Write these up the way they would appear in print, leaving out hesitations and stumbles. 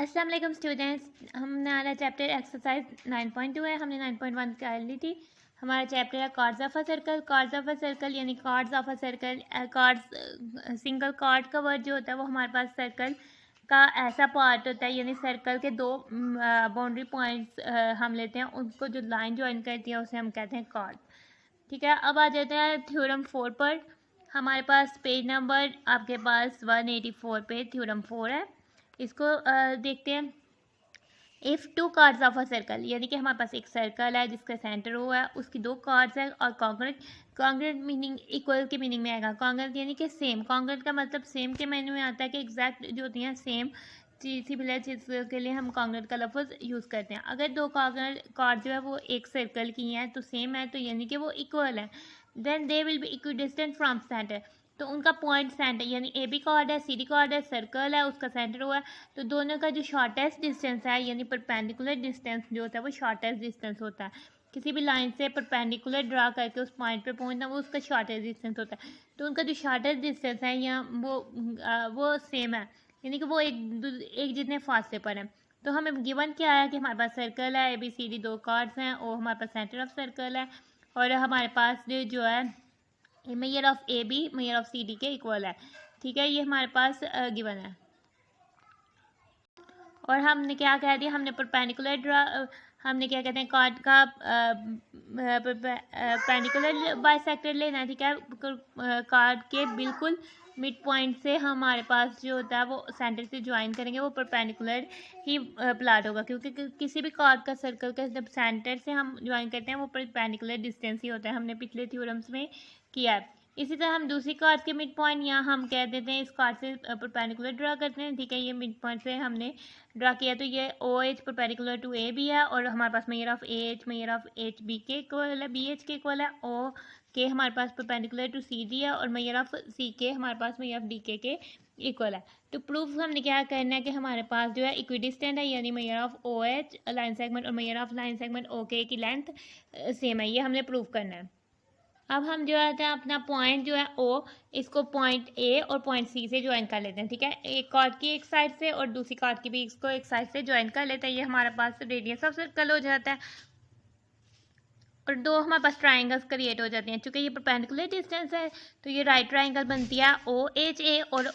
अस्सलाम वालेकुम स्टूडेंट्स, हमने हमारा चैप्टर एक्सरसाइज 9.2 है। हमने 9.1 कर ली थी। हमारा चैप्टर है chords of a circle. Chords of a circle यानी chords of a circle, chords single chord का वर्ड जो होता है वो हमारे पास सर्कल का ऐसा पार्ट होता है, यानी सर्कल के दो बाउंड्री पॉइंट्स हम लेते हैं, उनको जो लाइन ज्वाइन करती है उसे हम कहते हैं कार्ड। ठीक है, अब आ जाते हैं थ्योरम 4 पर। हमारे पास पेज नंबर आपके पास 184 पे थ्योरम 4 है। इसको देखते हैं। If two cards of a circle, यानी कि हमारे पास एक सर्कल है जिसका सेंटर हुआ है, उसकी दो कार्ड्स हैं और कॉन्ग्रेंट। कॉन्ग्रेंट मीनिंग इक्वल के मीनिंग में आएगा। कॉन्ग्रेंट यानी कि सेम। कॉन्ग्रेंट का मतलब सेम के मीनिंग में आता है कि एग्जैक्ट जो होती हैं सेम सिमिलर चीज़ के लिए हम कॉन्ग्रेंट का लफ्ज़ यूज़ करते हैं। अगर दो कार्ड जो है वो एक सर्कल की हैं तो सेम है, तो यानी कि वो इक्वल है। Then they will be equidistant from centre, तो उनका पॉइंट सेंटर यानी ए बी कार्ड है, सी डी कार्ड है, सर्कल है, उसका सेंटर हुआ है, तो दोनों का जो शॉर्टेस्ट डिस्टेंस है यानी परपेंडिकुलर डिस्टेंस जो होता है वो शॉर्टेस्ट डिस्टेंस होता है। किसी भी लाइन से परपेंडिकुलर ड्रा करके उस पॉइंट पे पहुंचना वो उसका शॉर्टेस्ट डिस्टेंस होता है। तो उनका जो शॉर्टेस्ट डिस्टेंस है या वो सेम है, यानी कि वो एक जितने फासले पर है। तो हमें गिवन क्या है कि हमारे पास सर्कल है, ए बी सी डी दो कार्ड्स हैं और हमारे पास सेंटर ऑफ सर्कल है, और हमारे पास जो है measure of A B measure of C D के इक्वल है। ठीक है, ये हमारे पास गिवन है। और हमने क्या कह दिया, हमने परपेंडिकुलर हमने क्या कहते हैं कार्ड का परपेंडिकुलर बाइसेक्टर लेना है। ठीक है, कार्ड के बिल्कुल मिड पॉइंट से हमारे पास जो होता है वो सेंटर से ज्वाइन करेंगे, वो परपेंडिकुलर ही प्लाट होगा, क्योंकि किसी भी कार्ड का सर्कल का जब सेंटर से हम ज्वाइन करते हैं वो परपेंडिकुलर डिस्टेंस ही होता है। हमने पिछले थ्योरम्स में किया है। इसी तरह हम दूसरी कार्ड के मिड पॉइंट यहाँ हम कह देते हैं इस कार्ड से परपेंडिकुलर ड्रा करते हैं। ठीक है, ये मिड पॉइंट से हमने ड्रा किया, तो ये O H perpendicular to A B है, और हमारे पास measure of A H B के इक्वल है, बी एच के इक्वल है, ओ के हमारे पास परपेंडिकुलर टू सी डी है, और मेजर ऑफ सी के हमारे पास मेजर ऑफ डी के इक्वल है। तो प्रूफ हमने क्या करना है कि हमारे पास जो है इक्विडिस्टेंट है, यानी measure of O H line segment और measure of line segment O K की लेंथ सेम है, ये हमने प्रूफ करना है। अब हम जो है अपना पॉइंट जो है ओ, इसको पॉइंट ए और पॉइंट सी से ज्वाइन कर लेते हैं। ठीक है, एक कार्ड की एक साइड से और दूसरी कार्ड की भी इसको एक साइड से ज्वाइन कर लेते हैं। ये हमारे पास रेडियस ऑफ सर्कल हो जाता है, और दो हमारे पास ट्राइंगल्स क्रिएट हो जाते हैं। चूँकि ये परपेंडिकुलर डिस्टेंस है तो ये राइट ट्राइंगल बनती है ओ एच ए, और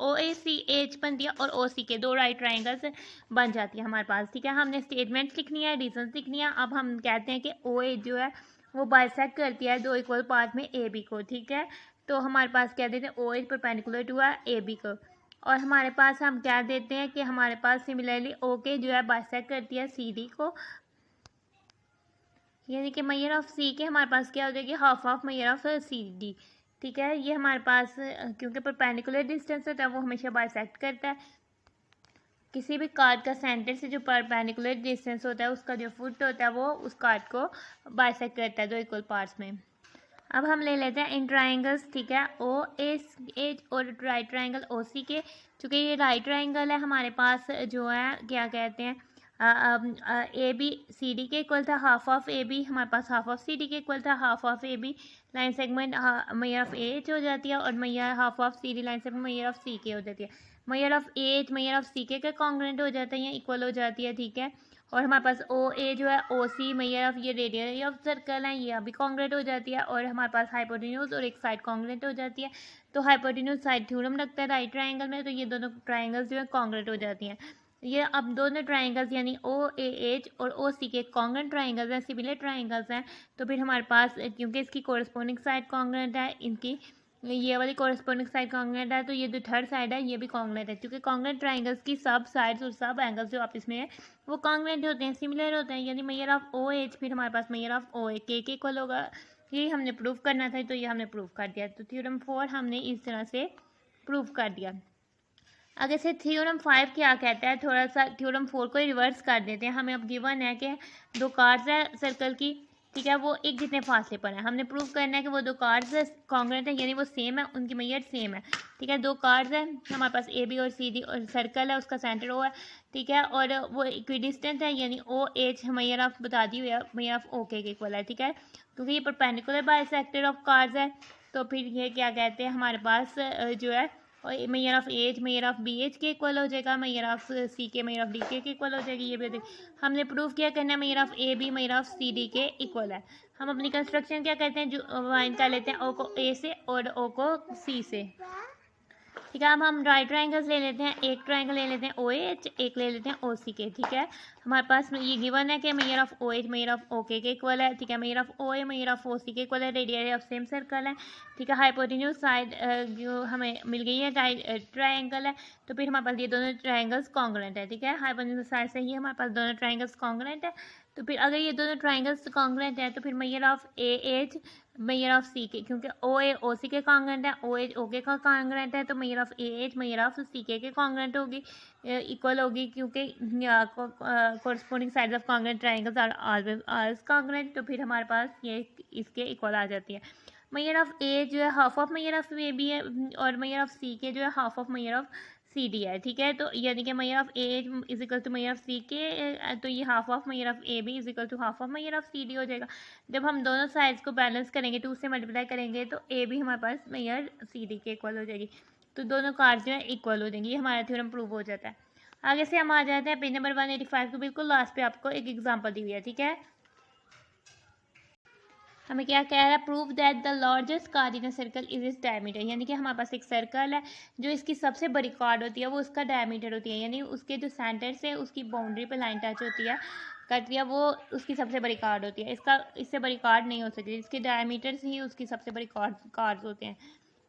ओ ए सी एच बनती है, और ओ सी के दो राइट ट्राइंगल्स बन जाती है हमारे पास। ठीक है, हमने स्टेटमेंट्स लिखनी है, रीजंस लिखनी है। अब हम कहते हैं कि ओ एच जो है वो बाइसेक्ट करती है दो इक्वल पार्ट में ए बी को। ठीक है, तो हमारे पास कह देते हैं ओ एच परपेंडिकुलर टू है ए बी को, और हमारे पास हम क्या देते हैं कि हमारे पास सिमिलरली ओ के जो है बाइसेक्ट करती है सी डी को, यानी कि मेजर ऑफ सी के हमारे पास क्या हो जाएगी, half of measure of C D. ठीक है, ये हमारे पास क्योंकि परपेंडिकुलर डिस्टेंस होता है वो हमेशा बाइसेक्ट करता है। किसी भी कार्ड का सेंटर से जो परपेंडिकुलर डिस्टेंस होता है उसका जो फुट होता है वो उस कार्ड को बाइसेक्ट करता है दो इक्वल पार्ट्स में। अब हम ले लेते हैं इन ट्राइंगल्स। ठीक है, ओ एस एच और राइट ट्राइंगल ओ सी के। चूँकि ये राइट ट्राइंगल है हमारे पास जो है क्या कहते हैं ए बी सी डी के इक्वल था, हाफ ऑफ ए बी हमारे पास हाफ ऑफ सी डी के इक्वल था, half of A B line segment measure of A H हो जाती है, और measure half of C D line segment measure of C K हो जाती है। Measure of A H measure of C K congruent हो जाता है या इक्वल हो जाती है। ठीक है, और हमारे पास ओ ए जो है ओ सी मेजर ऑफ ये रेडियस ऑफ सर्कल है, ये अभी कॉन्ग्रेंट हो जाती है, और हमारे पास हाइपोटेन्यूज और एक साइड कॉन्ग्रेंट हो जाती है। तो हाइपोटेन्यूज साइड थ्योरम लगता है राइट ट्राइंगल में, तो ये दोनों ट्राइंगल्स जो है कॉन्ग्रेंट हो जाती हैं। ये अब दोनों ट्राइंगल्स यानी ओ ए एच और ओ सी के कॉन्ग्रेंट ट्राइंगल्स हैं, सिमिलर ट्राइंगल्स हैं, तो फिर हमारे पास क्योंकि इसकी कोरस्पोंडिंग साइड कॉन्ग्रेंट है, इनकी ये वाली कोरस्पोंडिंग साइड कॉन्ग्रेंट है, तो ये जो थर्ड साइड है ये भी कॉन्ग्रेंट है, क्योंकि कॉन्ग्रेंट ट्राइंगल्स की सब साइड्स और सब एंगल्स जो आपस में है वो कॉन्ग्रेंट होते हैं, सिमिलर होते हैं, यानी मेजर ऑफ ओ एच फिर हमारे पास मेजर ऑफ ओ ए के इक्वल होगा। यही हमने प्रूफ करना था, तो ये हमने प्रूफ कर दिया। तो थ्योरम 4 हमने इस तरह से प्रूफ कर दिया। आगे से थ्योरम 5 क्या कहता है, थोड़ा सा थ्योरम 4 को रिवर्स कर देते हैं। हमें अब गिवन है कि दो कार्ड्स है सर्कल की। ठीक है, वो एक जितने फासले पर है, हमने प्रूव करना है कि वो दो कार्ड्स कॉन्ग्रेंट है, यानी वो सेम है, उनकी मेजर सेम है। ठीक है, दो कार्ड्स है हमारे पास ए बी और सी डी, और सर्कल है उसका सेंटर ओ है। ठीक है, और वो इक्विडिस्टेंट है, यानी ओ एच मेजर ऑफ बता दी हुई है measure of O K equal है। ठीक है, क्योंकि ये परपेंडिकुलर बाइसेक्टर ऑफ कार्ड्स है, तो फिर ये क्या कहते हैं हमारे पास जो है और measure of edge measure of B H के इक्वल हो जाएगा, मेजर ऑफ सी के मेजर ऑफ डी के इक्वल हो जाएगी। ये भी हमने प्रूव किया करना है measure of A B measure of C D के इक्वल है। हम अपनी कंस्ट्रक्शन क्या करते हैं, जो फाइंड कर लेते हैं ओ को ए से और ओ को सी से। ठीक है, अब हम राइट ट्राइंगल्स ले लेते हैं, एक ट्राइंगल ले लेते हैं ओ एच, एक ले लेते हैं ओ सी के। ठीक है, हमारे पास ये गिवन है कि measure of O H measure of O K equal है। ठीक है, measure of O A measure of O C के इक्वल है, रेडियस ऑफ सेम सर्कल है। ठीक है, हाइपोटेन्यूज साइड जो हमें मिल गई है ट्राइंगल है, तो फिर हमारे पास ये दोनों ट्राइंगल्स कॉन्ग्रुएंट है। ठीक है, हाइपोटेन्यूज साइड से ही हमारे पास दोनों ट्राइंगल्स कॉन्ग्रुएंट है। तो फिर अगर ये दोनों ट्राइंगल्स कॉन्ग्रुएंट है तो फिर measure of A H measure of C K, क्योंकि ओ ए ओ सी के कॉन्ग्रुएंट है, ओ एच ओ के का कॉन्ग्रुएंट है, तो measure of A H measure of C K congruent होगी, इक्वल होगी, क्योंकि corresponding sides of congruent triangles are always congruent. तो फिर हमारे पास ये इसके इक्वल आ जाती है। मेजर ऑफ ए जो है half of measure of A B है, और मेजर ऑफ सी के जो है half of measure of C D है। ठीक है, तो यानी कि measure of A is equal to measure of C K, तो ये half of measure of A B is equal to half of measure of C D हो जाएगा। जब हम दोनों साइड्स को बैलेंस करेंगे, 2 से मल्टीप्लाई करेंगे, तो ए भी हमारे पास मेजर सी डी के इक्वल हो जाएगी। तो दोनों कार्ड्स जो है इक्वल हो जाएंगी, ये हमारा थ्योरम प्रूव हो जाता है। आगे से हम आ जाते हैं पेज नंबर 185 को, बिल्कुल लास्ट पे आपको एक एग्जाम्पल दी हुई है। ठीक है, हमें क्या कह रहा है, prove that the largest card in a circle is इस डायमीटर, यानी कि हमारे पास एक सर्कल है, जो इसकी सबसे बड़ी कार्ड होती है वो उसका डायमीटर होती है, यानी उसके जो सेंटर से उसकी बाउंड्री पे लाइन टच होती है करती है, वो उसकी सबसे बड़ी कार्ड होती है। इसका इससे बड़ी कार्ड नहीं हो सकती, इसके डायमीटर से ही उसकी सबसे बड़ी कार्ड्स होते हैं।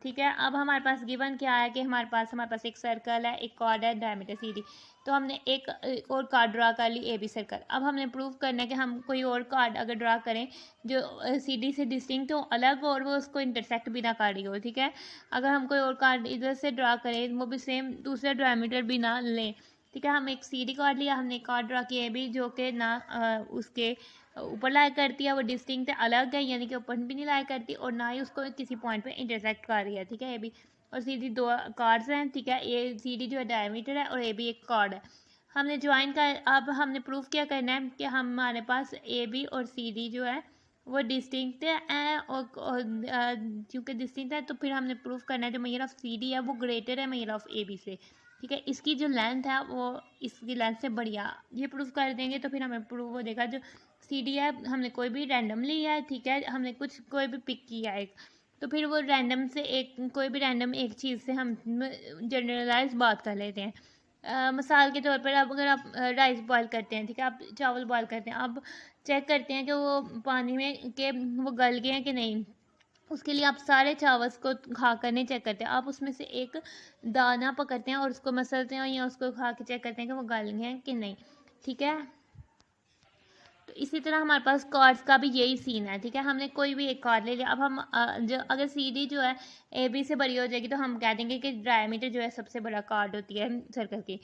ठीक है, अब हमारे पास गिवन क्या है कि हमारे पास एक सर्कल है, एक कार्ड है डायमीटर सी डी, तो हमने एक और कार्ड ड्रा कर ली ए बी सर्कल। अब हमने प्रूव करना है कि हम कोई और कार्ड अगर ड्रा करें जो सी डी से डिस्टिंक्ट हो, अलग हो, और वो उसको इंटरसेक्ट भी ना कर रही हो। ठीक है, अगर हम कोई और कार्ड इधर से ड्रा करें, वो भी सेम दूसरा डायमीटर भी ना लें। ठीक है, हम एक सी डी कार्ड लिया, हमने एक कार्ड ड्रा किया ए बी, जो कि ना उसके ऊपर लाई करती है, वो डिस्टिंक्ट अलग है, यानी कि ऊपर भी नहीं लाई करती और ना ही उसको किसी पॉइंट पे इंटरसेक्ट कर रही है। ठीक है, ए बी और सी डी दो कार्ड्स हैं। ठीक है, ए सी डी जो है डायमीटर है और ए बी एक कार्ड है। हमने ज्वाइन कर, अब हमने प्रूफ क्या करना है कि हमारे पास ए बी और सी डी जो है वो डिस्टिंक्ट है, और क्योंकि डिस्टिंक्ट है तो फिर हमने प्रूफ करना है जो मेजर ऑफ सी डी है वो ग्रेटर है मेजर ऑफ ए बी से। ठीक है, इसकी जो लेंथ है वो इसकी लेंथ से बढ़िया, ये प्रूफ कर देंगे तो फिर हमें प्रूफ हो जाएगा। जो सी डी है हमने कोई भी रैंडम लिया है, ठीक है, हमने कोई भी पिक किया है, तो फिर वो रैंडम से कोई भी रैंडम एक चीज़ से हम जनरलाइज बात कर लेते हैं। मिसाल के तौर पर अब अगर आप राइस बॉयल करते हैं, ठीक है, आप चावल बॉयल करते हैं, आप चेक करते हैं कि वो पानी में के वो गल गए हैं कि नहीं। उसके लिए आप सारे चावल्स को खा कर नहीं चेक करते, आप उसमें से एक दाना पकड़ते हैं और उसको मसलते हैं या उसको खा के चेक करते हैं कि वो गल गए हैं कि नहीं। ठीक है, तो इसी तरह हमारे पास कार्ड्स का भी यही सीन है। ठीक है, हमने कोई भी एक कार्ड ले लिया, अब हम जो अगर सी डी जो है ए बी से बड़ी हो जाएगी तो हम कह देंगे कि डायमीटर जो है सबसे बड़ा कार्ड होती है सर्कल की।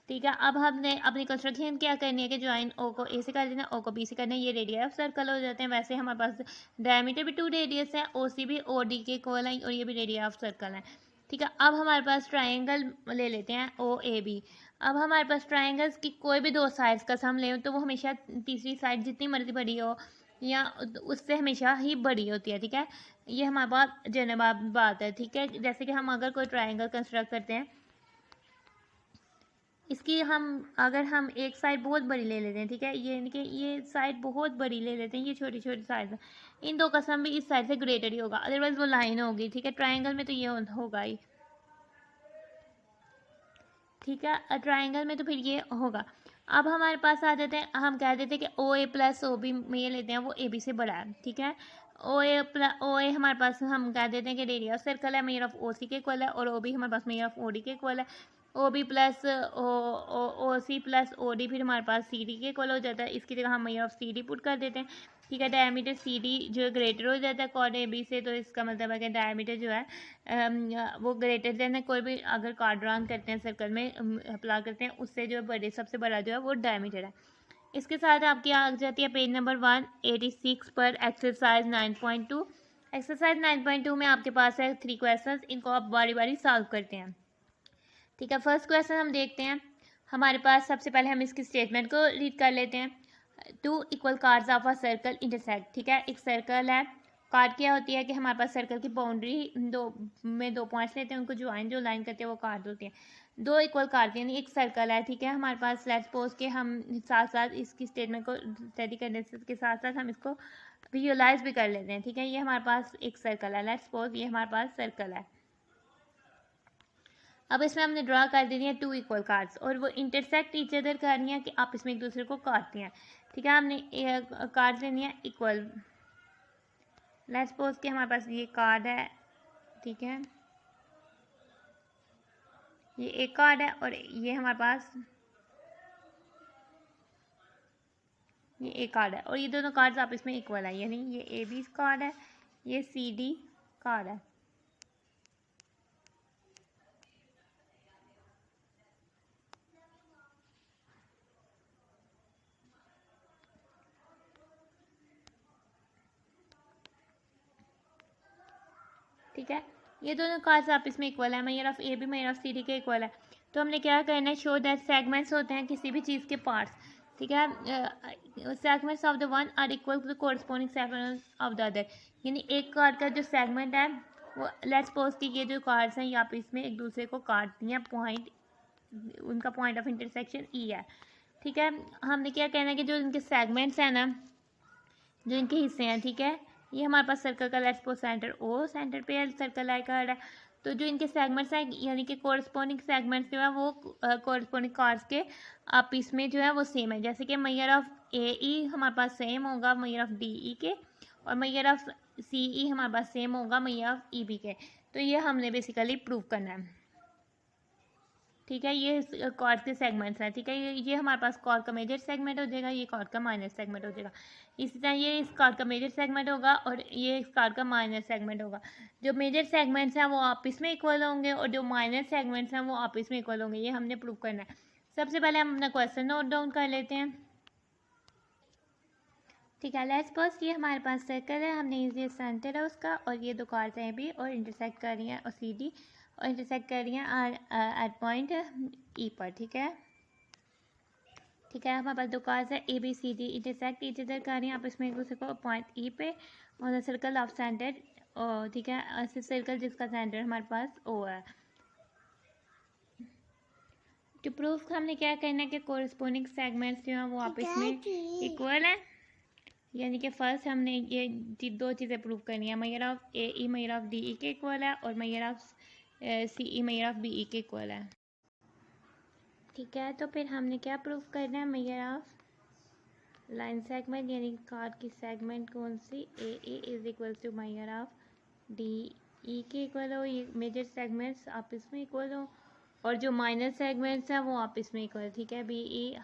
ठीक है, अब हमने अपनी कंस्ट्रक्शन क्या करनी है कि ज्वाइन ओ को ए से कर देना, ओ को बी से करना है, ये रेडियस ऑफ सर्कल हो जाते हैं। वैसे हमारे पास डायमीटर भी 2 रेडियस है, ओ सी भी ओ डी के इक्वल है और ये भी रेडियस ऑफ सर्कल है। ठीक है, अब हमारे पास ट्राइंगल ले लेते हैं ओ ए बी। अब हमारे पास ट्राइंगल्स की कोई भी 2 साइड्स का सम लें तो वो हमेशा तीसरी साइड जितनी मर्जी बड़ी हो या उससे हमेशा ही बड़ी होती है। ठीक है, ये हमारे पास जनरल बात है। ठीक है, जैसे कि हम अगर कोई ट्राइंगल कंस्ट्रक्ट करते हैं, इसकी अगर हम एक साइड बहुत बड़ी ले लेते हैं, ठीक है, ये यानी कि ये साइड बहुत बड़ी ले लेते हैं, ये छोटी छोटी साइड, इन दो का सम भी इस साइड से ग्रेटर ही होगा, अदरवाइज वो लाइन होगी। ठीक है, ट्राइंगल में तो ये होगा ही। ठीक है, ट्राइंगल में तो फिर ये होगा। अब हमारे पास आ जाते हैं, हम कह देते हैं कि ओ ए प्लस ओ बी में ये लेते हैं, वो ए बी से बड़ा है। ठीक है, ओ ए हमारे पास हम कह देते हैं कि रेडियस सर्कल है, मेजर ऑफ ओ सी के इक्वल है, और ओ बी हमारे पास मेजर ऑफ ओ डी के इक्वल है। O B plus O C plus O D फिर हमारे पास सी डी के इक्वल हो जाता है, इसकी जगह हम measure of C D put कर देते हैं। ठीक है, डायमीटर सी डी जो ग्रेटर हो जाता है कॉर्ड ए बी से, तो इसका मतलब है कि डायमीटर जो है वो ग्रेटर देन है। कोई भी अगर कार्ड ड्रॉन करते हैं सर्कल में अप्लाई करते हैं, उससे जो बड़े सबसे बड़ा जो है वो डायमीटर है। इसके साथ आपकी आ जाती है पेज नंबर 186 पर एक्सरसाइज 9.2। एक्सरसाइज 9.2 में आपके पास है 3 क्वेश्चन, इनको आप बारी बारी सॉल्व करते हैं। ठीक है, फर्स्ट क्वेश्चन हम देखते हैं। हमारे पास सबसे पहले हम इसकी स्टेटमेंट को रीड कर लेते हैं। 2 equal cards of a circle intersect. ठीक है, एक सर्कल है, कार्ड क्या होती है कि हमारे पास सर्कल की बाउंड्री दो पॉइंट्स लेते हैं, उनको जो लाइन करते हैं वो कार्ड होते हैं। दो इक्वल कार्ड यानी एक सर्कल है, ठीक है, हमारे पास। लेट्स सपोज के हम साथ साथ इसकी स्टेटमेंट को स्टडी करने के साथ साथ हम इसको विजुअलाइज भी कर लेते हैं, ठीक है। ये हमारे पास एक सर्कल है, लेट्स सपोज ये हमारे पास सर्कल है। अब इसमें हमने ड्रा कर दी है 2 इक्वल कार्ड्स और वो इंटरसेक्ट ईच अदर कर रही हैं कि आप इसमें एक दूसरे को काटते हैं, ठीक है। हमने कार्ड लेनी है इक्वल। लेट्स सपोज कि हमारे पास ये कार्ड है, ठीक है, ये एक कार्ड है और ये हमारे पास ये एक कार्ड है और ये दोनों कार्ड्स आप इसमें इक्वल है, यानी ये ए बी कार्ड है, ये सी डी कार्ड है। ठीक है, ये दोनों कार्ड्स आप इसमें इक्वल है, measure of A B measure of C D के इक्वल है। तो हमने क्या करना है, शो दैट सेगमेंट्स होते हैं किसी भी चीज़ के पार्ट्स, ठीक है। Segments of the one are equal to the corresponding segments of the other, यानी एक कार्ड का जो सेगमेंट है वो, लेट्स सपोज कि ये जो कार्ड्स हैं ये आप इसमें एक दूसरे को काटती हैं, पॉइंट उनका पॉइंट ऑफ इंटरसेक्शन ई है, ठीक है। हमने क्या कहना है कि जो इनके सेगमेंट्स हैं ना, जो इनके हिस्से हैं, ठीक है, ये हमारे पास सर्कल का let's suppose centre O, centre पे सर्कल आई कार्ड है। तो जो इनके सेगमेंट्स हैं यानी कि कोरस्पोंडिंग सेगमेंट्स जो है वो कोरस्पोंडिंग कार्ड्स के आप इसमें जो है वो सेम है, जैसे कि मेजर ऑफ ए ई हमारे पास सेम होगा मेजर ऑफ डी ई के, और मेजर ऑफ सी ई हमारे पास सेम होगा मेजर ऑफ ई बी के। तो ये हमने बेसिकली प्रूव करना है, ठीक है। ये कॉर्ड के सेगमेंट्स हैं, ठीक है। ये हमारे पास कॉर्ड का मेजर सेगमेंट हो जाएगा, ये कॉर्ड का माइनर सेगमेंट हो जाएगा। इसी तरह ये इस कॉर्ड का मेजर सेगमेंट होगा और ये इस कॉर्ड का माइनर सेगमेंट होगा। जो मेजर सेगमेंट्स हैं वो आपस में इक्वल होंगे और जो माइनर सेगमेंट्स हैं वो आपस में इक्वल होंगे, ये हमने प्रूव करना है। सबसे पहले हम अपना क्वेश्चन नोट डाउन कर लेते हैं, ठीक है। लेट्स सपोज ये हमारे पास सर्कल है, हमने ये सेंटर है उसका और ये दो कार्ड्स हैं भी और इंटरसेक्ट कर रही हैं और सी डी और इंटरसेक्ट कर रही हैं एट पॉइंट ई पर, ठीक है, ठीक है। हमारे पास दो कार्ड्स है A B C D, intersect each other कर रही हैं आप इसमें एक दूसरे को पॉइंट ई पे और सर्कल ऑफ सेंटर ओ, ठीक है, ऐसे सर्कल जिसका सेंटर हमारे पास ओ है। टू प्रूफ हमने क्या करना है कि कोरस्पोंडिंग सेगमेंट्स जो हैं वो आपस में इक्वल है, यानी कि फर्स्ट हमने ये दो चीज़ें प्रूव करनी है, measure of A E measure of D E के इक्वल है और measure of C E measure of B E के इक्वल है, ठीक है। तो फिर हमने क्या प्रूव करना है, मेजर ऑफ लाइन सेगमेंट यानी कार्ड की सेगमेंट कौन सी, A E is equal to measure of D E के इक्वल हो, ये मेजर सेगमेंट्स आपस में इक्वल हो और जो माइनर सेगमेंट्स हैं वो आपस में इक्वल, ठीक है। B E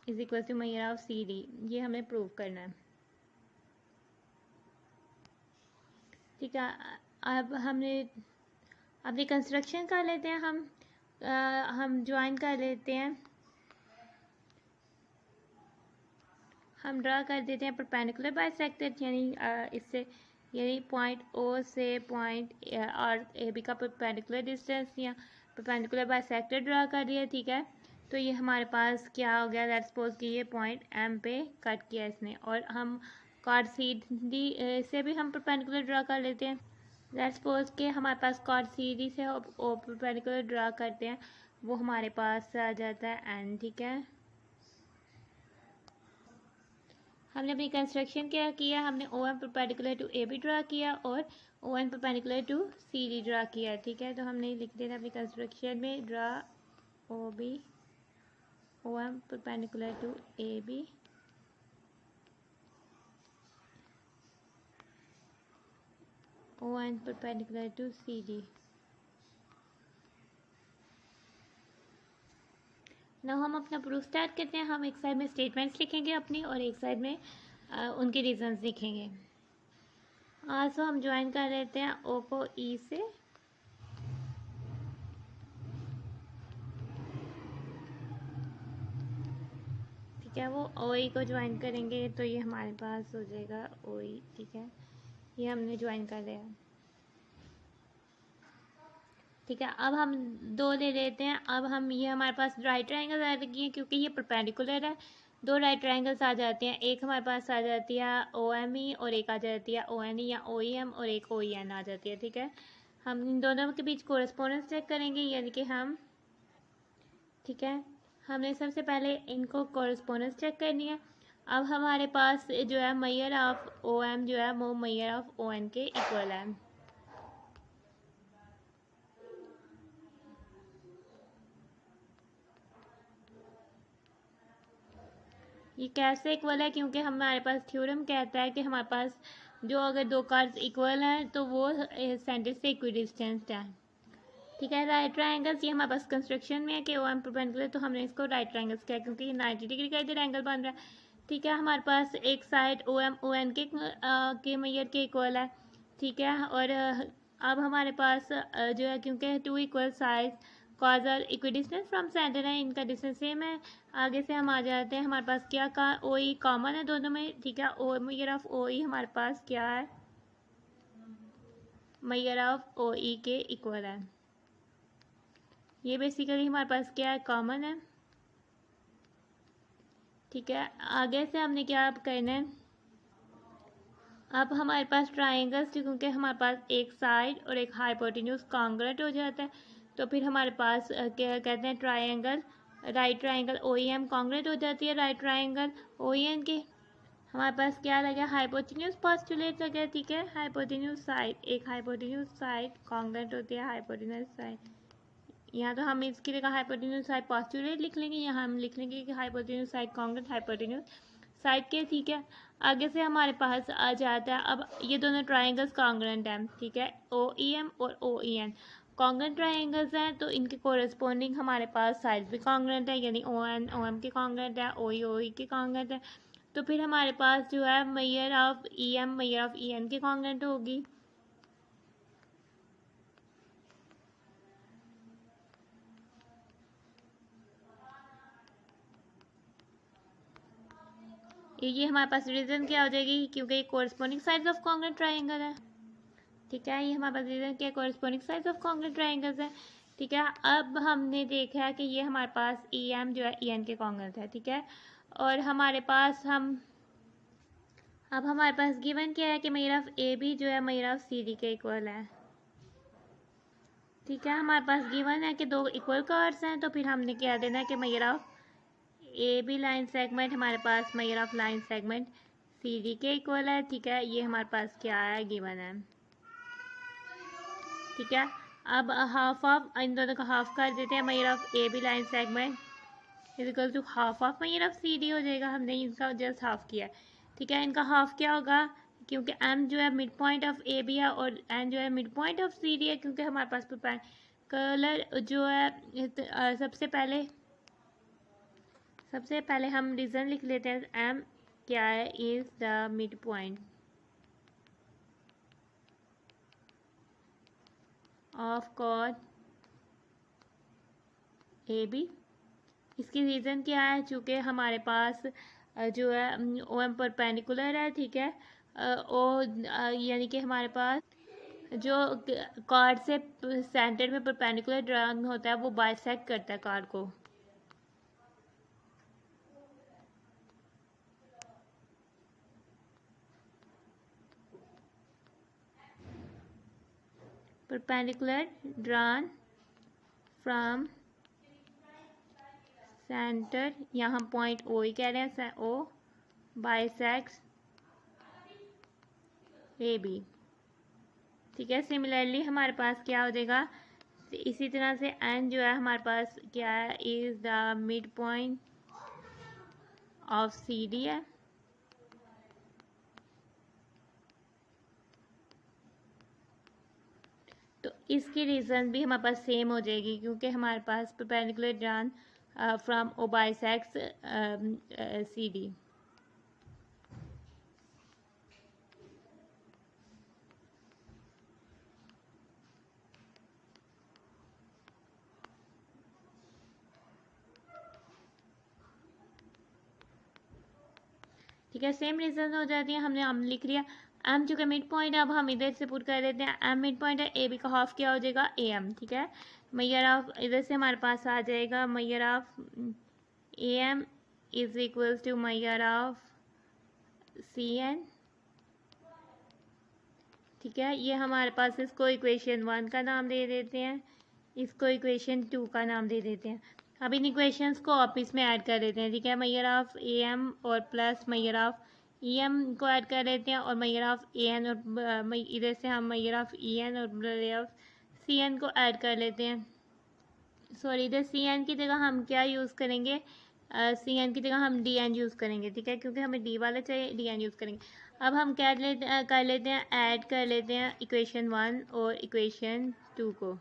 is equal to measure of C D, ये हमें प्रूव करना है, ठीक है। अब हमने अपनी कंस्ट्रक्शन कर लेते हैं, हम ज्वाइन कर लेते हैं, हम ड्रा कर देते हैं परपेंडिकुलर बाइसेक्टर, यानी इससे यानी पॉइंट ओ से पॉइंट और ए बी का परपेंडिकुलर डिस्टेंस या परपेंडिकुलर बाइसेक्टर ड्रा कर दिया, ठीक है। तो ये हमारे पास क्या हो गया, लेट्स सपोज कि ये पॉइंट एम पे कट किया इसने और हम कार्ड सी डी से भी हम परपेंडिकुलर ड्रा कर लेते हैं। लेट्स सपोज कि हमारे पास कार्ड सी डी से परपेंडिकुलर ड्रा करते हैं, वो हमारे पास आ जाता है एन, ठीक है। हमने अपनी कंस्ट्रक्शन क्या किया, हमने O M perpendicular to A B draw किया और O N perpendicular to C D draw किया, ठीक है। तो हमने लिख देना अपनी कंस्ट्रक्शन में draw O B O M perpendicular to A B O N perpendicular to C D. ना हम अपना प्रूफ स्टार्ट करते हैं, हम एक साइड में स्टेटमेंट्स लिखेंगे अपनी और एक साइड में उनके रीजंस लिखेंगे। आल्सो हम ज्वाइन कर लेते हैं ओ को ई से, ठीक है। वो ओ ई को ज्वाइन करेंगे तो ये हमारे पास हो जाएगा ओ ई, ठीक है। ये हमने ज्वाइन कर लिया, ठीक है। अब हम दो ले लेते हैं, अब हम ये हमारे पास राइट ट्रायंगल आ रही है क्योंकि ये परपेंडिकुलर है दो राइट ट्रायंगल्स आ जाते हैं, एक हमारे पास आ जाती है OME और एक आ जाती है ONE या OEM और एक OEN आ जाती है, ठीक है। हम इन दोनों के बीच कोरेस्पोंडेंस चेक करेंगे, यानी कि हम, ठीक है, हमने सबसे पहले इनको कोरेस्पोंडेंस चेक करनी है। अब हमारे पास जो है मेजर ऑफ OM जो है वो मेजर ऑफ ON के इक्वल है। ये कैसे इक्वल है, क्योंकि हमारे पास थ्योरम कहता है कि हमारे पास जो अगर दो कार्ड्स इक्वल हैं तो वो सेंटर से इक्विडिस्टेंस है, ठीक है। राइट ट्रायंगल्स ये हमारे पास कंस्ट्रक्शन में है कि OM परपेंडिकुलर, तो हमने इसको राइट ट्रायंगल्स किया क्योंकि ये 90 डिग्री का इधर एंगल बन रहा है, ठीक है। हमारे पास एक साइड OM ON के मेजर के इक्वल है, ठीक है। और अब हमारे पास जो है क्योंकि two equal size causal equidistance from centre है, इनका डिस्टेंस सेम है। आगे से हम आ जाते हैं, हमारे पास क्या का OE कॉमन है दोनों में, ठीक है। ओ मेजर ऑफ OE हमारे पास क्या है, मेजर ऑफ OE के इक्वल है। ये बेसिकली हमारे पास क्या है, कॉमन है, ठीक है। आगे से हमने क्या करना है, अब हमारे पास ट्राइंगल्स, क्योंकि हमारे पास एक साइड और एक हाइपोटेन्यूज कॉन्ग्रुएंट हो जाता है, तो फिर हमारे पास क्या कहते हैं, triangle, right triangle OEM congruent हो जाती है राइट ट्राइंगल OEN के। हमारे पास क्या लगा, हाइपोटेन्यूज पोस्टुलेट लगा, ठीक है। हाइपोटेन्यूज साइड, एक हाइपोटेन्यूज साइड कॉन्ग्रुएंट होती है हाइपोटेन्यूज साइड। यहाँ तो हम इसकी जगह हाइपोटेन्यूज साइड पोस्टुलेट लिख लेंगे, यहाँ हम लिख लेंगे कि hypotenuse side congruent hypotenuse side के, ठीक है। आगे से हमारे पास आ जाता है, अब ये दोनों ट्राइंगल्स कॉन्ग्रुएंट हैं, ठीक है। OEM और OEN कॉन्ग्रुएंट ट्राइंगल्स हैं, तो इनके कोरेस्पोंडिंग हमारे पास साइड भी कॉन्ग्रुएंट है, यानी ON OM के कॉन्ग्रुएंट है, OE OE के कॉन्ग्रुएंट है। तो फिर हमारे पास जो है measure of EM measure of EN के कॉन्ग्रुएंट होगी। ये हमारे पास रीजन क्या हो जाएगी, क्योंकि ये corresponding sides of congruent triangle है, ठीक है। ये हमारे पास रीजन क्या, corresponding sides of congruent triangles है, ठीक है। अब हमने देखा है कि ये हमारे पास EM जो है EN के कॉन्ग्रुएंट है, ठीक है। और हमारे पास अब हमारे पास गिवन क्या है कि मेजर ऑफ AB जो है मेजर ऑफ CD के इक्वल है, ठीक है। हमारे पास गिवन है कि दो इक्वल कार्ड्स हैं, तो फिर हमने क्या देना है कि measure of AB line segment हमारे पास measure of line segment CD के इक्वल है, ठीक है। ये हमारे पास क्या है, गिवन है, ठीक है। अब हाफ ऑफ इन दोनों का हाफ कर देते हैं, measure of AB line segment is equal to half of measure of CD हो जाएगा, हमने इसका जस्ट हाफ किया, ठीक है। इनका हाफ क्या होगा, क्योंकि M जो है मिड पॉइंट ऑफ AB है और N जो है मिड पॉइंट ऑफ CD है, क्योंकि हमारे पास कलर जो है सबसे पहले हम रीजन लिख लेते हैं, M क्या है, is the mid point of chord AB। इसकी रीज़न क्या है, चूँकि हमारे पास जो है OM परपेंडिकुलर है, ठीक है। यानी कि हमारे पास जो कार्ड से सेंटर में परपेंडिकुलर ड्राइंग होता है वो बाइसेक्ट करता है कार्ड को, perpendicular drawn from center, यहाँ पॉइंट O ही कह रहे हैं, O bisects AB, ठीक है। सिमिलरली हमारे पास क्या हो जाएगा, इसी तरह से N जो है हमारे पास क्या है, is the mid point of CD है, तो इसकी रीज़न भी हमारे पास सेम हो जाएगी, क्योंकि हमारे पास perpendicular drawn from O bisects CD, ठीक है। सेम रीज़न हो जाती है, हम लिख लिया M चूँकि मिड पॉइंट है, अब हम इधर से पुट कर देते हैं, M मिड पॉइंट है, AB का हाफ क्या हो जाएगा, AM, ठीक है। मेजर ऑफ इधर से हमारे पास आ जाएगा measure of AM is equals to measure of C N. ठीक है, ये हमारे पास इसको इक्वेशन 1 का नाम दे देते हैं, इसको इक्वेशन 2 का नाम दे देते हैं। अब इन इक्वेशंस को आप इसमें ऐड कर देते हैं। ठीक है, मैयर ऑफ ए एम और plus measure of E M को ऐड कर देते हैं और मैयर ऑफ ए एन और इधर से हम मैयर ऑफ ई एन और मैयर ऑफ सी एन को ऐड कर लेते हैं। सॉरी, इधर सी एन की जगह हम क्या यूज़ करेंगे, सी एन की जगह हम डी एन यूज़ करेंगे। ठीक है, क्योंकि हमें डी वाला चाहिए, डी एन यूज़ करेंगे। अब हम क्या कर लेते हैं, ऐड कर लेते हैं इक्वेशन 1 और इक्वेशन 2 को।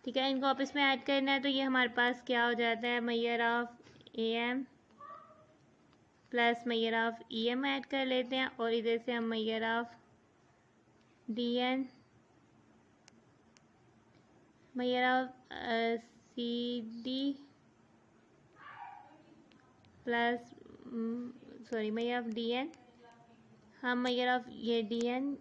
ठीक है, इनको आपस में ऐड करना है, तो ये हमारे पास क्या हो जाता है, measure of A M plus measure of E M add कर लेते हैं और इधर से हम measure of D N, measure of C D plus sorry measure of D N, हम मैयर ऑफ ये डी एन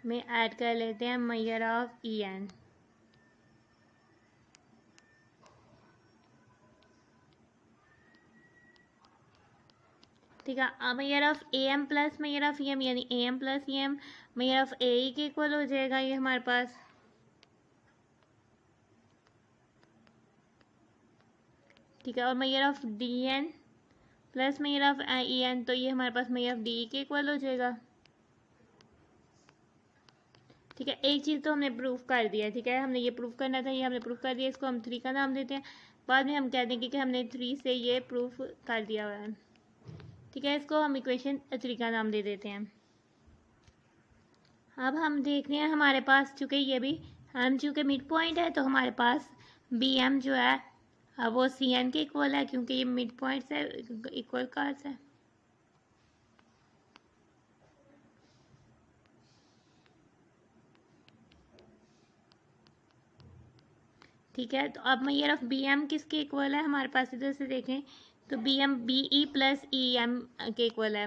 में ऐड कर लेते हैं मैयर ऑफ ई एन। ठीक है, measure of A M plus measure of E M, यानी A M plus E M measure of A ई के इक्वल हो जाएगा ये हमारे पास। ठीक है, और measure of D N plus measure of E N, तो ये हमारे पास मैयर ऑफ डी ई के इक्वल हो जाएगा। ठीक है, एक चीज़ तो हमने प्रूफ कर दिया। ठीक है, हमने ये प्रूफ करना था, ये हमने प्रूफ कर दिया, इसको हम 3 का नाम देते हैं। बाद में हम कह देंगे कि हमने 3 से ये प्रूफ कर दिया हुआ है। ठीक है, इसको हम इक्वेशन 3 का नाम दे देते हैं। अब हम देखते हैं हमारे पास, चूँकि ये भी हम चूँकि मिड पॉइंट है, तो हमारे पास बी एम जो है वो सी एन के इक्वल है, क्योंकि ये मिड पॉइंट से इक्वल कार्स है। ठीक है, तो अब मैयर ऑफ बी एम किसके इक्वल है हमारे पास, इधर से देखें तो B M B E plus E M के इक्वल है।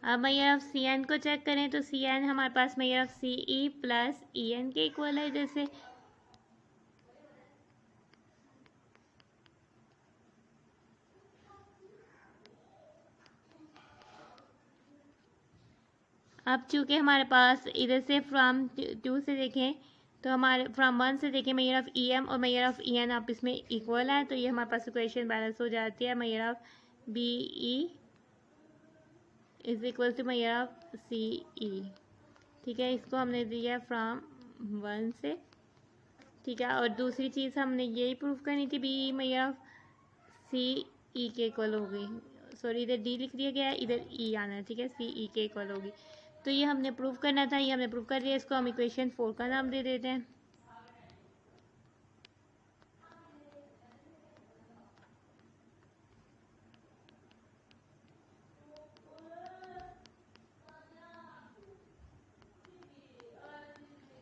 अब मैयर ऑफ सी एन को चेक करें तो सी एन हमारे पास measure of C E plus E N के इक्वल है। जैसे अब चूँकि हमारे पास इधर से फ्रॉम 2 से देखें तो हमारे फ्रॉम 1 से देखें मैयर ऑफ ई एम और मैयर ऑफ ई एन आप इसमें इक्वल है, तो ये हमारे पास इक्वेशन बैलेंस हो जाती है। Measure of B E is equal to measure of C E. ठीक है, इसको हमने दिया फ्रॉम 1 से। ठीक है, और दूसरी चीज़ हमने यही प्रूफ करनी थी, B E Maihar of C ई के इक्वल होगी। सॉरी, इधर डी लिख दिया गया है, इधर ई आना है। ठीक है, सी ई के इक्वल होगी, तो ये हमने प्रूफ करना था, ये हमने प्रूफ कर दिया। इसको हम इक्वेशन 4 का नाम दे देते हैं।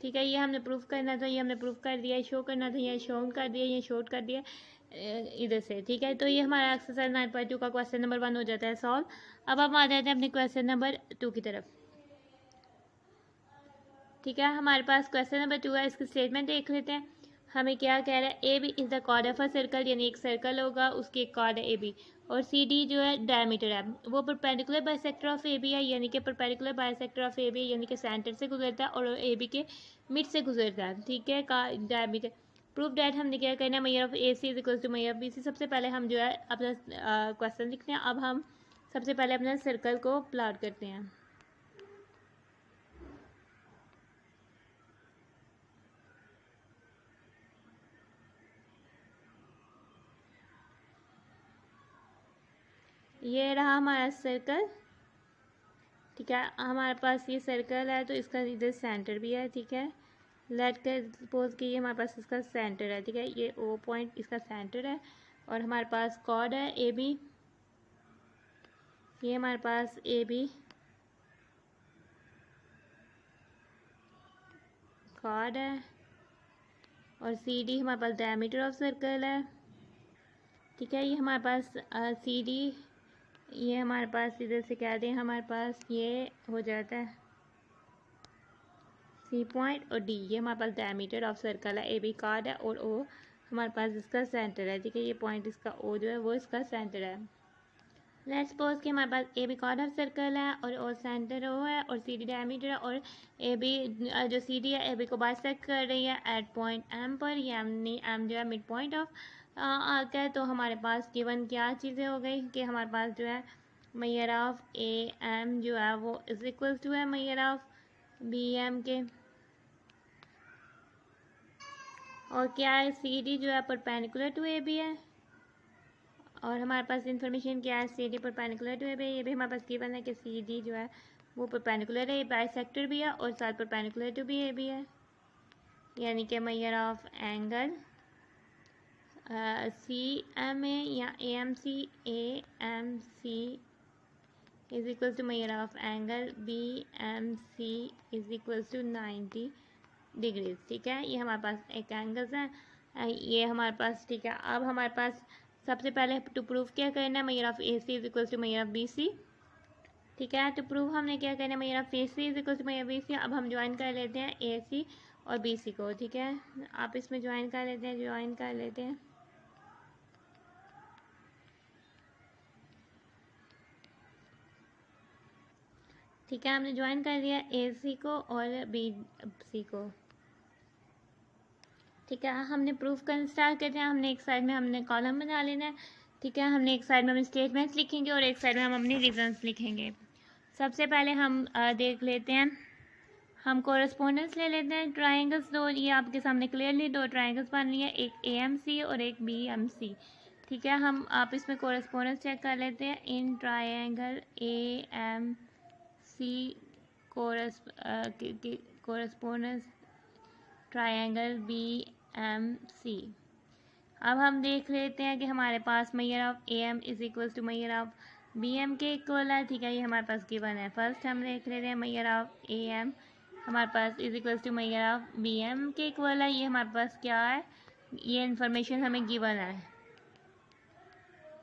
ठीक है, ये हमने प्रूफ करना था, ये हमने प्रूफ कर दिया। शो करना था, ये शो कर दिया, ये शोट कर दिया इधर से। ठीक है, तो ये हमारा एक्सरसाइज 9.2 का क्वेश्चन नंबर 1 हो जाता है सॉल्व। अब हम आ जाते हैं अपने क्वेश्चन नंबर 2 की तरफ। ठीक है, हमारे पास क्वेश्चन नंबर 2 है, इसकी स्टेटमेंट देख लेते हैं। हमें क्या कह रहा है, A B is the chord of a circle, यानी एक सर्कल होगा, उसकी एक कॉर्ड है ए बी, और सी डी जो है डायमीटर है, वो perpendicular bisector of A B है, यानी कि perpendicular bisector of A B, यानी कि सेंटर से गुजरता है और ए बी के मिड से गुजरता है। ठीक है, का डायमीटर प्रूफ डैट हमने क्या करना है, measure of A C is equal to measure of B C. सबसे पहले हम जो है अपना क्वेश्चन लिखते हैं। अब हम सबसे पहले अपना सर्कल को प्लॉट करते हैं। ये रहा हमारा सर्कल। ठीक है, हमारे पास ये सर्कल है, तो इसका इधर सेंटर भी है। ठीक है, लेट कर सपोज कि ये हमारे पास इसका सेंटर है। ठीक है, ये ओ पॉइंट इसका सेंटर है, और हमारे पास कॉर्ड है ए बी, ये हमारे पास ए बी कॉर्ड है, और सी डी हमारे पास डायमीटर ऑफ सर्कल है। ठीक है, ये हमारे पास सी डी ये हमारे पास इधर से क्या दें, हमारे पास ये हो जाता है सी पॉइंट, और डी ये हमारे पास डायमीटर ऑफ सर्कल है, ए बी कार्ड है, और ओ हमारे पास इसका सेंटर है। ठीक है, ये पॉइंट इसका ओ जो है वो इसका सेंटर है। लेट्स सपोज कि हमारे पास ए बी कॉर्नर सर्कल है और ओ सेंटर ओ है और सी डी डायमीटर है, और ए बी जो सी डी है ए बी को बाइसेक्ट कर रही है एट पॉइंट एम पर। ये एम जो है मिड पॉइंट ऑफ आर्क है। तो हमारे पास गिवन क्या चीज़ें हो गई कि हमारे पास जो है मेजर ऑफ ए एम जो है वो इज इक्वल टू है मेजर ऑफ बी एम के, और क्या है सी डी जो है परपेंडिकुलर टू ए बी है। और हमारे पास इंफॉर्मेशन क्या है, C D perpendicular to A B, ये भी हमारे पास गिवन है कि सी डी जो है वो परपेंडिकुलर है, बाइसेक्टर भी है और साथ perpendicular to B A B है। यानी कि measure of angle C M A या A M C is equal to measure of angle B M C is equal to 90 degrees. ठीक है, ये हमारे पास एक एंगल्स है ये हमारे पास। ठीक है, अब हमारे पास सबसे पहले टू प्रूफ क्या करना है, measure of A C is equal to measure of B C. ठीक है, टू प्रूफ हमने क्या करना है, measure of A C is equal to measure B C. अब हम ज्वाइन कर लेते हैं ए सी और बी सी को। ठीक है, आप इसमें ज्वाइन कर लेते हैं, ज्वाइन कर लेते हैं। ठीक है, हमने ज्वाइन कर दिया ए सी को और बी सी को। ठीक है, हमने प्रूफ करना स्टार्ट करते हैं। हमने एक साइड में हमने कॉलम बना लेना है। ठीक है, हमने एक साइड में अपने स्टेटमेंट्स लिखेंगे और एक साइड में हम अपने रीजंस लिखेंगे। सबसे पहले हम देख लेते हैं, हम कोरस्पोंडेंस ले लेते हैं। ट्राइंगल्स दो, ये आपके सामने क्लियरली दो ट्राइंगल्स बन रही है, एक ए एम सी और एक बी एम सी। ठीक है, हम आप इसमें कोरस्पोंडेंस चेक कर लेते हैं। In triangle A M C correspondence triangle B M C. अब हम देख लेते हैं कि हमारे पास measure of A M is equal to measure of B M के इक्वल है। ठीक है, ये हमारे पास गिवन है। फर्स्ट हम देख लेते हैं मेजर ऑफ ए एम हमारे पास is equal to measure of B M के इक्वल है। ये हमारे पास क्या है, ये इंफॉर्मेशन हमें गिवन है।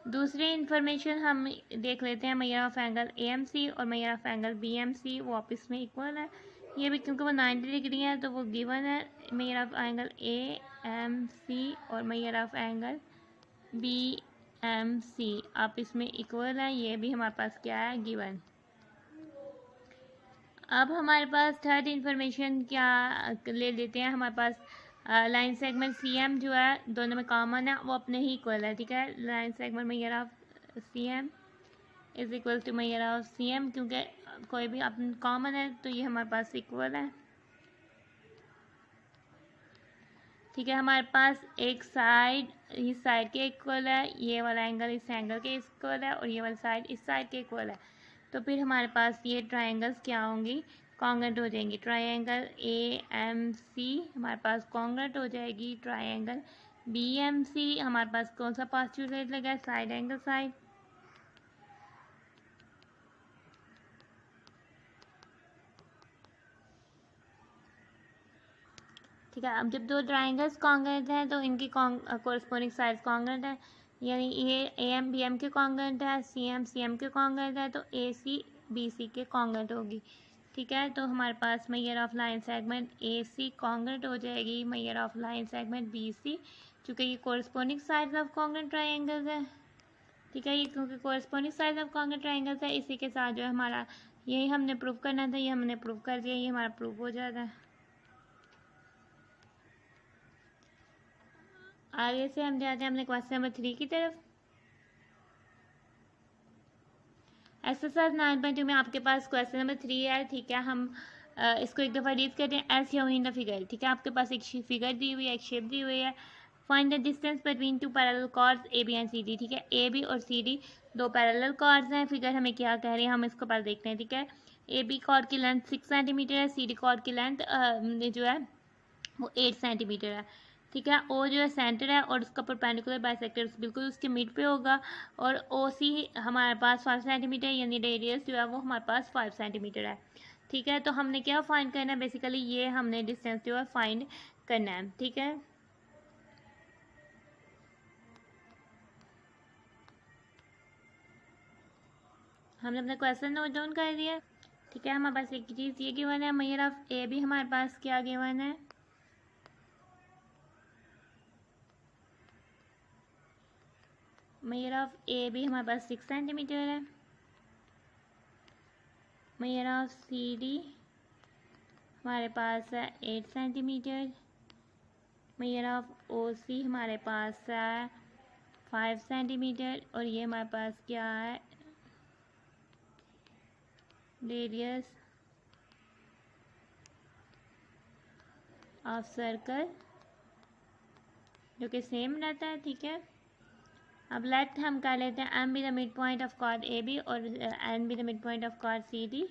दूसरी इंफॉर्मेशन हम देख लेते हैं, measure of angle A M C और measure of angle B M C वो आपस में इक्वल है। ये भी क्योंकि वो 90 डिग्री है तो वो गिवन है। Measure of angle A M C और measure of angle B M C आप इसमें इक्वल है, ये भी हमारे पास क्या है, गिवन। अब हमारे पास थर्ड इंफॉर्मेशन क्या ले लेते हैं, हमारे पास लाइन सेगमेंट सी एम जो है दोनों में कॉमन है, वो अपने ही इक्वल है। ठीक है, line segment measure of C M is equal to measure of C M, क्योंकि कोई भी अपन कॉमन है तो ये हमारे पास इक्वल है। ठीक है, हमारे पास एक साइड इस साइड के इक्वल है, ये वाला एंगल इस एंगल के इक्वल है और ये वाला साइड इस साइड के इक्वल है। तो फिर हमारे पास ये ट्रायंगल्स क्या होंगी, कॉन्ग्रुएंट हो जाएंगी। ट्रायंगल ए एम सी हमारे पास कॉन्ग्रुएंट हो जाएगी। ट्रायंगल बी एम सी हमारे पास कौन सा पॉस्टुलेट लगा है, साइड एंगल साइड। ठीक है, अब जब दो ट्राइंगल्स कॉन्ग्रुएंट हैं तो इनकी कोरस्पोंडिंग साइड्स कॉन्ग्रुएंट है, यानी ये ए एम बी एम के कॉन्ग्रुएंट है, सी एम के कॉन्ग्रुएंट है, तो ए C B C K congruent होगी। ठीक है, तो हमारे पास measure of line segment A C congruent हो जाएगी measure of line segment B C, चूँकि ये corresponding sides of congruent triangles है। ठीक है, ये क्योंकि corresponding sides of congruent triangles है, इसी के साथ जो है हमारा यही हमने प्रूव करना था, ये हमने प्रूव कर दिया, ये हमारा प्रूव हो जाता है। आगे से हम जाते हैं अपने क्वेश्चन नंबर 3 की तरफ। एक्सरसाइज 9.2 में आपके पास क्वेश्चन नंबर 3 है। ठीक है, हम इसको एक दफ़ा रीड करते हैं। As shown in the figure. ठीक है, आपके पास एक फिगर दी हुई है, एक शेप दी हुई है। Find the distance between two parallel chords A B and C D. ठीक है, ए बी और सी डी दो पैरेलल कॉर्ड्स हैं। फिगर हमें क्या कह रही है, हम इसको पहले देखते हैं। ठीक है, ए बी कॉर्ड की लेंथ 6 सेंटीमीटर है, सी डी कॉर्ड की लेंथ जो है वो 8 सेंटीमीटर है। ठीक है, ओ जो है सेंटर है और उसका परपेंडिकुलर बाइसेक्टर बिल्कुल उसके मिड पे होगा, और ओ सी हमारे पास 5 सेंटीमीटर यानी रेडियस जो है वो हमारे पास 5 सेंटीमीटर है। ठीक है, तो हमने क्या फाइंड करना है, बेसिकली ये हमने डिस्टेंस जो है फाइंड करना है। ठीक है, हमने अपना क्वेश्चन नोट डाउन कर दिया। ठीक है, हमारे पास एक चीज़ ये गिवन है, मेजर ऑफ ए भी हमारे पास क्या गिवन है, मेजर ऑफ ए भी हमारे पास 6 सेंटीमीटर है। मेजर ऑफ सी डी हमारे पास है 8 सेंटीमीटर। मेजर ऑफ ओ सी हमारे पास है 5 सेंटीमीटर। और ये हमारे पास क्या है, रेडियस ऑफ सर्कल, जो कि सेम रहता है। ठीक है, अब लेट हम कर लेते हैं M be the mid point of chord A B और N be the mid point of chord C D.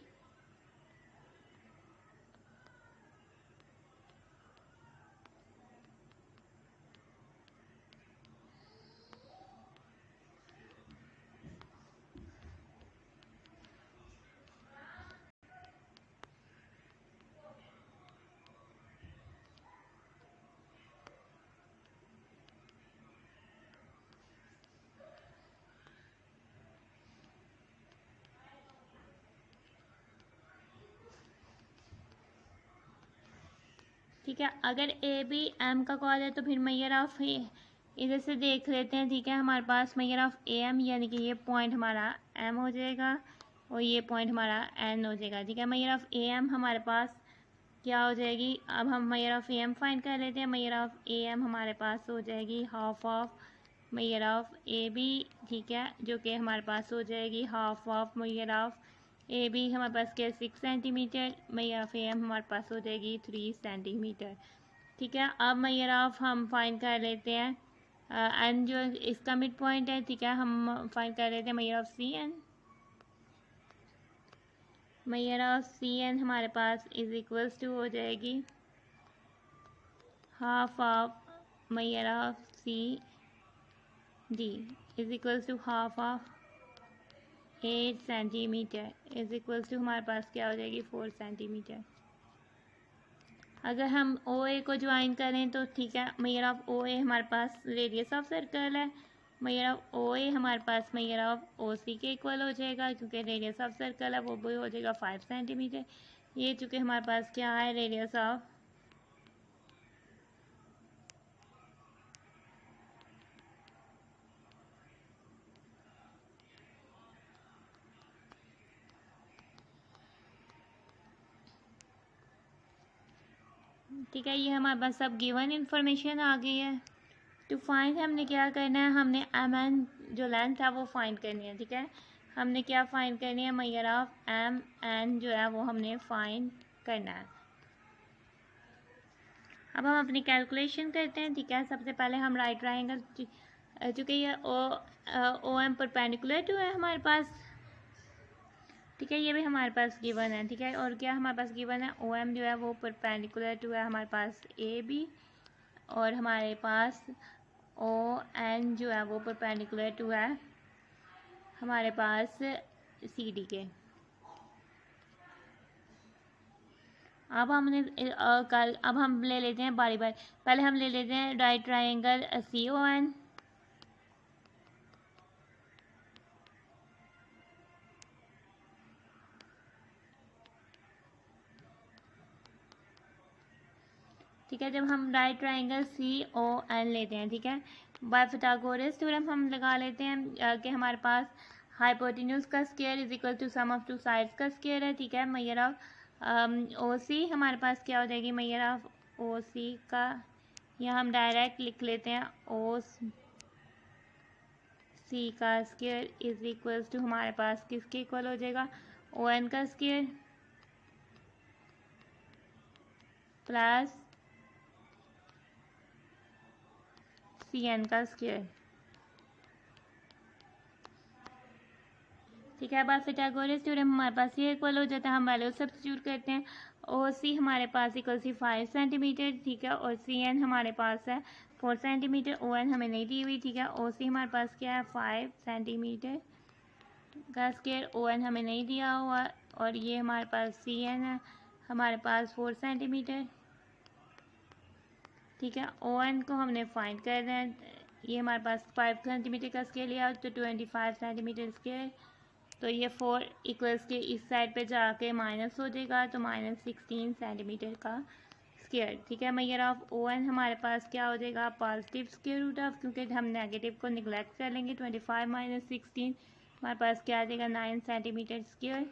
ठीक है, अगर ए बी एम का कॉर्ड है तो फिर मेजर ऑफ इधर से देख लेते हैं। ठीक है, हमारे पास मेजर ऑफ ए एम यानी कि ये पॉइंट हमारा एम हो जाएगा और ये पॉइंट हमारा एन हो जाएगा। ठीक है, मेजर ऑफ ए एम हमारे पास क्या हो जाएगी, अब हम measure of A M find कर लेते हैं। मेजर ऑफ ए एम हमारे पास हो जाएगी half of measure of A B. ठीक है, जो कि हमारे पास हो जाएगी half of measure of A B हमारे पास क्या 6 centimetre. Measure of A M हमारे पास हो जाएगी 3 सेंटीमीटर। ठीक है, अब मेजर ऑफ हम फाइंड कर लेते हैं एन जो इसका मिड पॉइंट है। ठीक है, हम फाइंड कर लेते हैं measure of C N. Measure of C N हमारे पास इज इक्वल्स टू हो जाएगी half of measure of C D is equals to half of 8 centimetre is equals to हमारे पास क्या हो जाएगी 4 सेंटीमीटर। अगर हम ओ ए को ज्वाइन करें तो ठीक है, मेजर ऑफ ओ ए हमारे पास रेडियस ऑफ सर्कल है। मेजर ऑफ ओ ए हमारे पास मेजर ऑफ ओ सी के इक्वल हो जाएगा, क्योंकि रेडियस ऑफ सर्कल है वो भी हो जाएगा 5 सेंटीमीटर। ये चूँकि हमारे पास क्या है रेडियस ऑफ ठीक है, ये हमारे पास सब गिवन इंफॉर्मेशन आ गई है। टू फाइंड हमने क्या करना है, हमने एम एन जो लेंथ है वो फाइंड करनी है। ठीक है, हमने क्या फाइंड करनी है, मेजर ऑफ एम एन जो है वो हमने फाइंड करना है। अब हम अपनी कैलकुलेशन करते हैं। ठीक है, सबसे पहले हम राइट ट्रायंगल, चूँकि ये ओ एम परपेंडिकुलर टू है हमारे पास। ठीक है, ये भी हमारे पास गिवन है। ठीक है, और क्या हमारे पास गिवन है, ओ एम जो है वो परपेंडिकुलर टू है हमारे पास ए बी, और हमारे पास ओ एन जो है वो परपेंडिकुलर टू है हमारे पास सी डी के। अब हमने अब हम ले लेते हैं बारी बारी। पहले हम ले लेते हैं right triangle C O N. ठीक है, जब हम right triangle C O N लेते हैं, ठीक है, बाय पिथागोरस थ्योरम हम लगा लेते हैं कि हमारे पास हाइपोटेन्यूज का square is equal to sum of two sides का स्क्वायर है। ठीक है, मेजर ऑफ ओ सी हमारे पास क्या हो जाएगी, मेजर ऑफ ओ सी का यहाँ हम डायरेक्ट लिख लेते हैं ओ सी का स्क्वायर इज इक्वल टू हमारे पास किसके इक्वल हो जाएगा, ओ एन का स्क्वायर प्लस सी एन का स्क्वायर। ठीक है, अब पिथागोरस थ्योरम हमारे पास ये इक्वल हो जाता है, हम वैल्यू सब्स्टिट्यूट करते हैं। ओ सी हमारे पास इक्वल सी 5 सेंटीमीटर। ठीक है, और सी एन हमारे पास है 4 सेंटीमीटर। ओ एन हमें नहीं दी हुई। ठीक है, ओ सी हमारे पास क्या है 5 सेंटीमीटर का स्क्वायर, ओ एन हमें नहीं दिया हुआ, और ये हमारे पास सी एन है हमारे पास 4 सेंटीमीटर। ठीक है, ओ एन को हमने फाइंड करना है। ये हमारे पास 5 सेंटीमीटर का स्केल लिया तो 25 सेंटीमीटर स्केल तो ये 4 इक्वल्स के इस साइड पे जाके माइनस हो जाएगा, तो -16 सेंटीमीटर का स्क्वायर। ठीक है, मेजर ऑफ ON हमारे पास क्या हो जाएगा, पॉजिटिव स्क्वायर रूट ऑफ, क्योंकि हम नेगेटिव को निगलेक्ट कर लेंगे, 25 - 16 हमारे पास क्या आ जाएगा, 9 सेंटीमीटर स्क्वायर।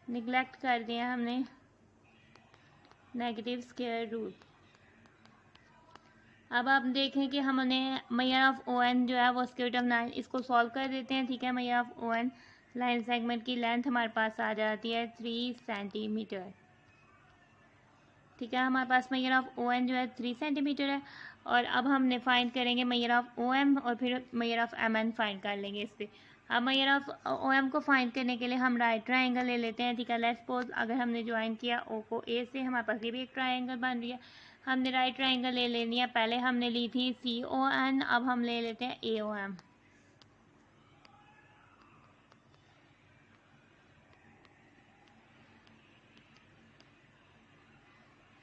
निगलेक्ट कर दिया हमने नेगेटिव स्क्वायर रूट। अब आप देखें कि हमने मेजर ऑफ ON जो है वो स्क्वायर रूट ऑफ 9, इसको सॉल्व कर देते हैं। ठीक है, measure of ON line segment की लेंथ हमारे पास आ जाती है 3 सेंटीमीटर। ठीक है, हमारे पास मेजर ऑफ ON जो है 3 सेंटीमीटर है। और अब हमने फाइंड करेंगे मेजर ऑफ OM और फिर मेजर ऑफ MN फाइंड कर लेंगे इससे। अब मेजर ऑफ OM को फाइंड करने के लिए हम राइट ट्राइंगल ले लेते हैं। ठीक है, लेट्स सपोज अगर हमने ज्वाइन किया O को A से, हमारे पास ये भी एक ट्राइंगल बन रही है। हमने राइट ट्राइंगल ले लेनी है, पहले हमने ली थी CON, अब हम ले लेते हैं AOM।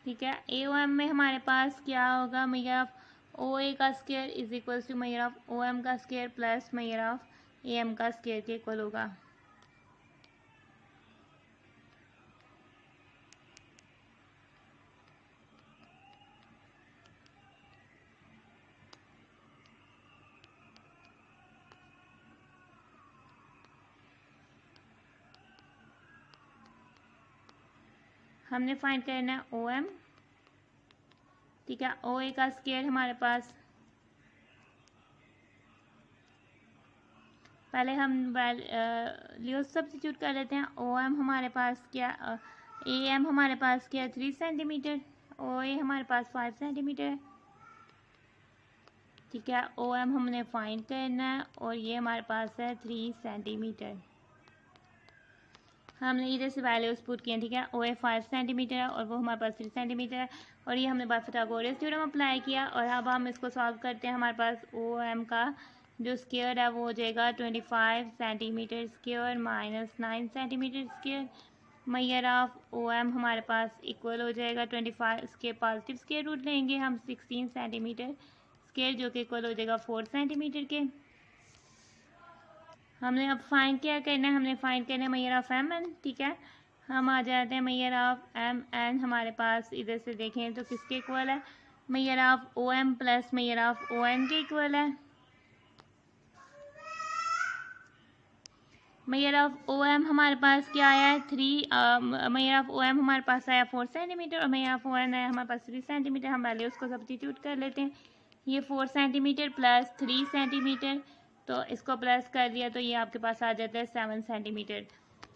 ठीक है, AOM में हमारे पास क्या होगा, मेजर ऑफ OA का square is equal to measure of OM का square plus measure of AM का स्क्वायर के इक्वल होगा। हमने फाइंड करना है OM। ठीक है, OA का स्क्वायर हमारे पास, पहले हम वैल्यूज सब्स्टिट्यूट कर लेते हैं। OM हमारे पास क्या, AM हमारे पास क्या 3 सेंटीमीटर, OA हमारे पास 5 सेंटीमीटर है। ठीक है, OM हमने फाइंड करना है और ये हमारे पास है 3 सेंटीमीटर। हमने इधर से वैल्यूज पुट किए। ठीक है, OA 5 सेंटीमीटर है और वो हमारे पास 3 सेंटीमीटर है, और ये हमने पाइथागोरस थ्योरम अप्लाई किया। और अब हम इसको सॉल्व करते हैं। हमारे पास OM का जो स्क्वायर है वो हो जाएगा 25 centimetre square minus 9 centimetre square. Major of OM हमारे पास इक्वल हो जाएगा 25, इसके पॉजिटिव स्क्वायर रूट लेंगे हम 16 सेंटीमीटर स्क्वायर, जो कि इक्वल हो जाएगा 4 सेंटीमीटर के। हमने अब फाइंड क्या करना है, हमने फाइंड करना है मेजर ऑफ MN। ठीक है, हम आ जाते हैं मेजर ऑफ MN, हमारे पास इधर से देखें तो किसके इक्वल है, measure of OM plus measure of ON के इक्वल है। मेजर ऑफ OM हमारे पास क्या आया है 3, मेजर ऑफ OM हमारे पास आया 4 सेंटीमीटर और मेजर ऑफ ON आया हमारे पास 3 सेंटीमीटर। हम वैल्यूज़ को सब्स्टिट्यूट कर लेते हैं। ये 4 सेंटीमीटर प्लस 3 सेंटीमीटर, तो इसको प्लस कर दिया तो ये आपके पास आ जाता है 7 सेंटीमीटर।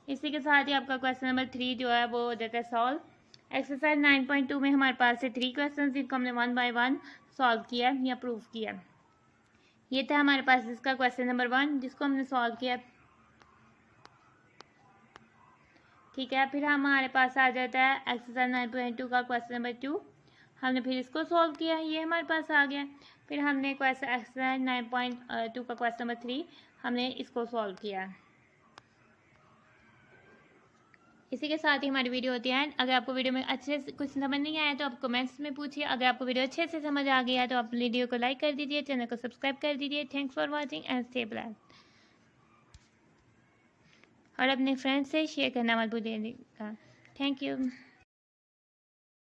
इसी के साथ ही आपका क्वेश्चन नंबर 3 जो है वो हो जाता है सॉल्व। एक्सरसाइज 9.2 में हमारे पास से 3 क्वेश्चन जिनको हमने 1 बाय 1 सॉल्व किया या प्रूव किया। ये था हमारे पास इसका क्वेश्चन नंबर 1 जिसको हमने सॉल्व किया। ठीक है, फिर हमारे पास आ जाता है एक्सरसाइज 9.2 का क्वेश्चन नंबर 2, हमने फिर इसको सॉल्व किया, ये हमारे पास आ गया। फिर हमने क्वेश्चन एक्सरसाइज 9.2 का क्वेश्चन नंबर 3 हमने इसको सॉल्व किया। इसी के साथ ही हमारी वीडियो होती है। अगर आपको वीडियो में अच्छे से कुछ समझ नहीं आया तो आप कमेंट्स में पूछिए। अगर आपको वीडियो अच्छे से समझ आ गया तो आप वीडियो को लाइक कर दीजिए, चैनल को सब्सक्राइब कर दीजिए। Thanks for watching and stay blessed. और अपने फ्रेंड्स से शेयर करना मत भूलिएगा। Thank you.